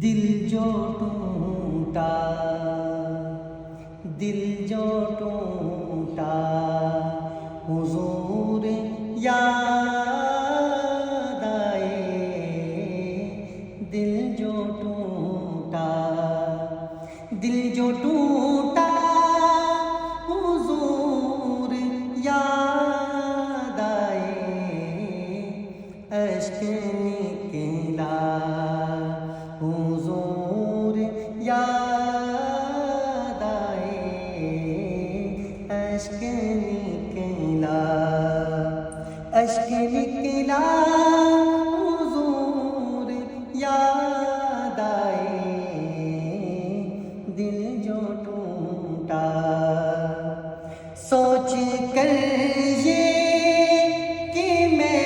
دل جو ٹوٹا، دل جو ٹوٹا، حضور یاد آئے، دل جو ٹوٹا، دل جو ٹوٹا، حضور یاد آئے، اشک نکلا، حضور یاد آئے، اشک نکلا، اشک نکلا، حضور یاد آئے، دل جو ٹوٹا، سوچ کر یہ کہ میں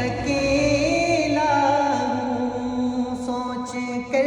اکیلا ہوں، سوچ کر